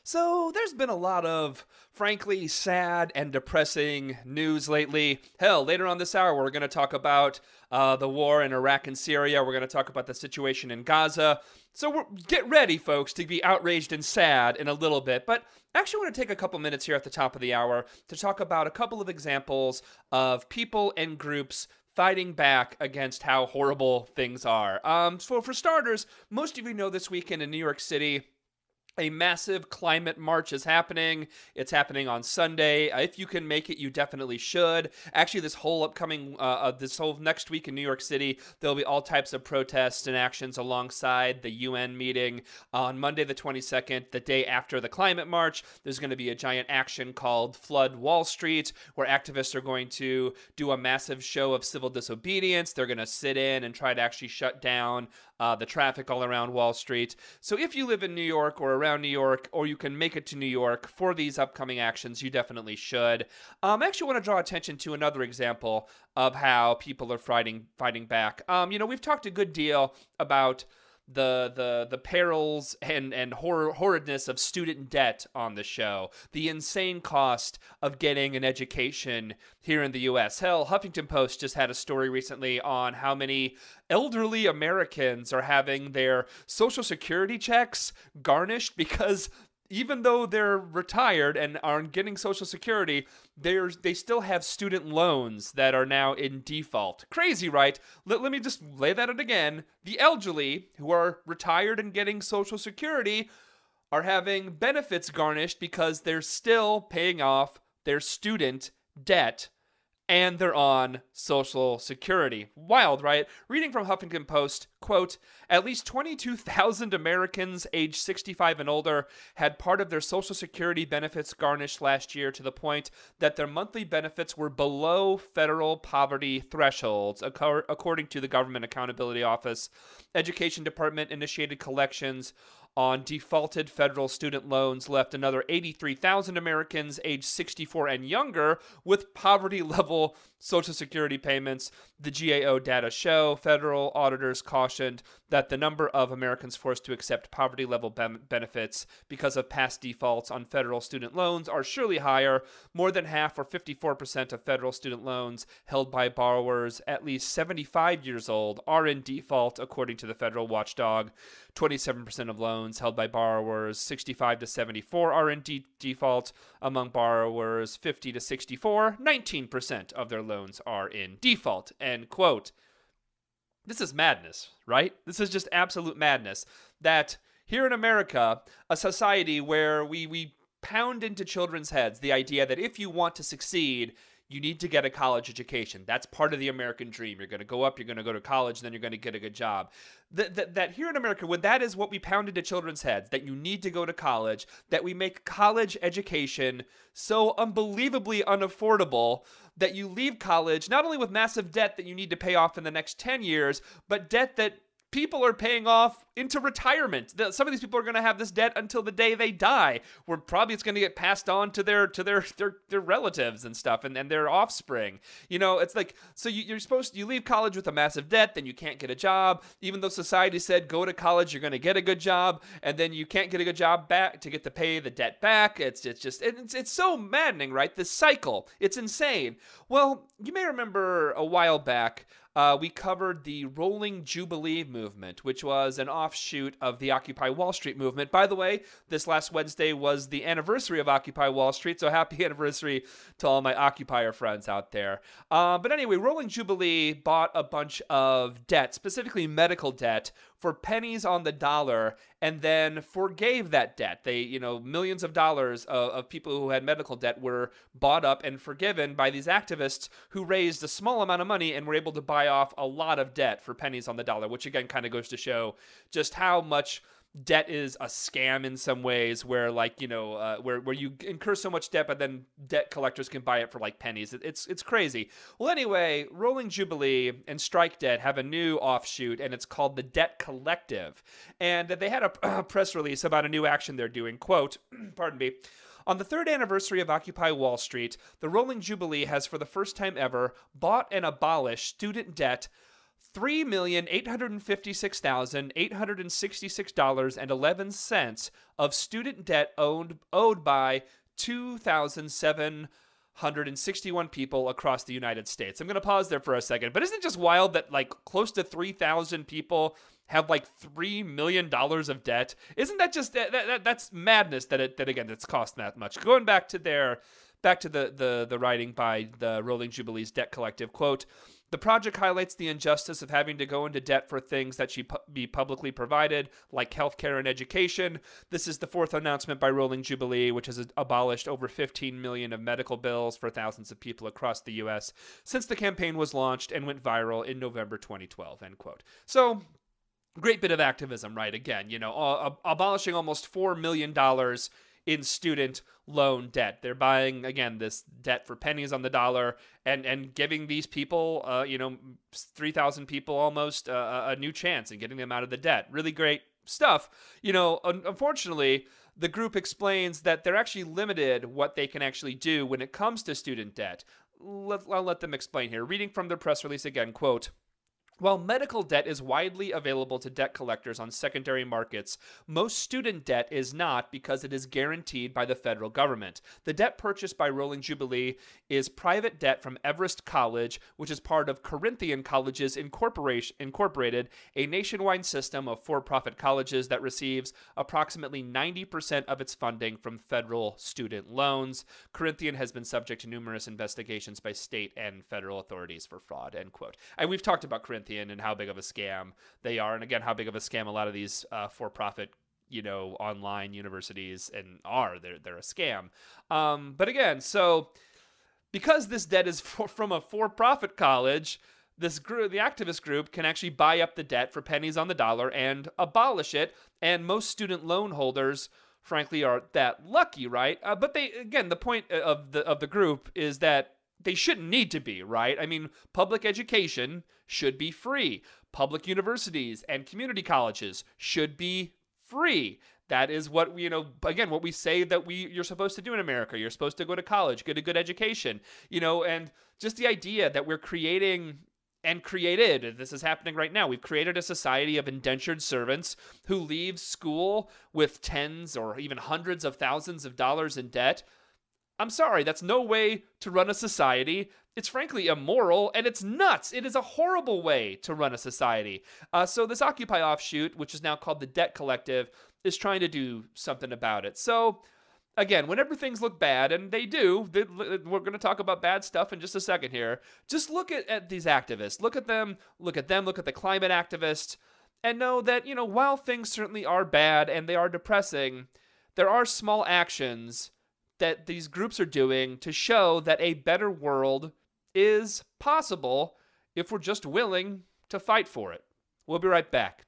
So, there's been a lot of, frankly, sad and depressing news lately. Hell, later on this hour, we're going to talk about the war in Iraq and Syria. We're going to talk about the situation in Gaza. So, get ready, folks, to be outraged and sad in a little bit. But I actually want to take a couple minutes here at the top of the hour to talk about a couple of examples of people and groups fighting back against how horrible things are. So, for starters, most of you know this weekend in New York City, a massive climate march is happening. It's happening on Sunday. If you can make it, you definitely should. Actually, this whole next week in New York City, there'll be all types of protests and actions alongside the UN meeting. On Monday the 22nd, the day after the climate march, there's going to be a giant action called Flood Wall Street, where activists are going to do a massive show of civil disobedience. They're going to sit in and try to actually shut down the traffic all around Wall Street. So if you live in New York or around New York, or you can make it to New York for these upcoming actions, you definitely should. I actually want to draw attention to another example of how people are fighting back. We've talked a good deal about the perils and horridness of student debt on the show, the insane cost of getting an education here in the U.S. Hell, Huffington Post just had a story recently on how many elderly Americans are having their Social Security checks garnished because even though they're retired and are getting Social Security, they still have student loans that are now in default. Crazy, right? Let me just lay that out again. The elderly who are retired and getting Social Security are having benefits garnished because they're still paying off their student debt and they're on Social Security. Wild, right? Reading from Huffington Post, quote, at least 22,000 Americans aged 65 and older had part of their Social Security benefits garnished last year to the point that their monthly benefits were below federal poverty thresholds, according to the Government Accountability Office. Education Department initiated collections on defaulted federal student loans, left another 83,000 Americans aged 64 and younger with poverty-level Social Security payments. The GAO data show federal auditors cautioned that the number of Americans forced to accept poverty-level benefits because of past defaults on federal student loans are surely higher. More than half, or 54% of federal student loans held by borrowers at least 75 years old are in default, according to the federal watchdog. 27% of loans held by borrowers 65 to 74 are in default. Among borrowers 50 to 64, 19% of their loans are in default. End quote. This is madness, right? This is just absolute madness. That here in America, a society where we pound into children's heads the idea that if you want to succeed, you need to get a college education. That's part of the American dream. You're going to go up, you're going to go to college, and then you're going to get a good job. That here in America, when that is what we pound into children's heads, that you need to go to college, that we make college education so unbelievably unaffordable that you leave college not only with massive debt that you need to pay off in the next 10 years, but debt that people are paying off into retirement. Some of these people are going to have this debt until the day they die, where probably it's going to get passed on to their relatives and stuff and their offspring. It's like, so you leave college with a massive debt, then you can't get a job, even though society said go to college, you're going to get a good job, and then you can't get a good job back to pay the debt back. It's so maddening, right? This cycle. It's insane. Well, you may remember a while back, we covered the Rolling Jubilee movement, which was an offshoot of the Occupy Wall Street movement. By the way, this last Wednesday was the anniversary of Occupy Wall Street, so happy anniversary to all my Occupier friends out there. But anyway, Rolling Jubilee bought a bunch of debt, specifically medical debt, for pennies on the dollar, and then forgave that debt. They, millions of dollars of people who had medical debt were bought up and forgiven by these activists who raised a small amount of money and were able to buy off a lot of debt for pennies on the dollar, which again kind of goes to show just how much debt is a scam in some ways, where where you incur so much debt, but then debt collectors can buy it for like pennies. It's crazy. Well, anyway, Rolling Jubilee and Strike Debt have a new offshoot, and it's called the Debt Collective. And they had a press release about a new action they're doing. Quote, pardon me. On the third anniversary of Occupy Wall Street, the Rolling Jubilee has, for the first time ever, bought and abolished student debt $3,856,866.11 of student debt owed by 2,761 people across the United States. I'm going to pause there for a second, but isn't it just wild that like close to 3,000 people have like $3 million of debt? Isn't that just that's madness that it's cost that much? Going back to the writing by the Rolling Jubilee's debt collective, quote, "The project highlights the injustice of having to go into debt for things that should be publicly provided, like healthcare and education. This is the fourth announcement by Rolling Jubilee, which has abolished over 15 million of medical bills for thousands of people across the U.S. since the campaign was launched and went viral in November 2012, end quote. So, great bit of activism, right? Again, abolishing almost $4 million in student loan debt. They're buying, again, this debt for pennies on the dollar and giving these people, 3,000 people almost a new chance and getting them out of the debt. Really great stuff. Unfortunately, the group explains that they're actually limited what they can actually do when it comes to student debt. I'll let them explain here. Reading from their press release again, quote, "While medical debt is widely available to debt collectors on secondary markets, most student debt is not because it is guaranteed by the federal government. The debt purchased by Rolling Jubilee is private debt from Everest College, which is part of Corinthian Colleges Incorporated, a nationwide system of for-profit colleges that receives approximately 90% of its funding from federal student loans. Corinthian has been subject to numerous investigations by state and federal authorities for fraud," end quote. And we've talked about Corinthian and how big of a scam they are, and again, how big of a scam a lot of these for-profit, online universities they're a scam. But again, so because this debt is from a for-profit college, this group, the activist group, can actually buy up the debt for pennies on the dollar and abolish it. And most student loan holders, frankly, aren't that lucky, right? But the point of the group is that they shouldn't need to be, right? I mean, public education should be free. Public universities and community colleges should be free. That is what what we say that you're supposed to do in America. You're supposed to go to college, get a good education, and just the idea that we're creating and created, this is happening right now, we've created a society of indentured servants who leave school with tens or even hundreds of thousands of dollars in debt. I'm sorry, that's no way to run a society. It's frankly immoral, and it's nuts. It is a horrible way to run a society. So this Occupy offshoot, which is now called the Debt Collective, is trying to do something about it. So, again, whenever things look bad, and they do, we're going to talk about bad stuff in just a second here, just look at these activists. Look at them, look at the climate activists, and know that, while things certainly are bad and they are depressing, there are small actions that these groups are doing to show that a better world is possible if we're just willing to fight for it. We'll be right back.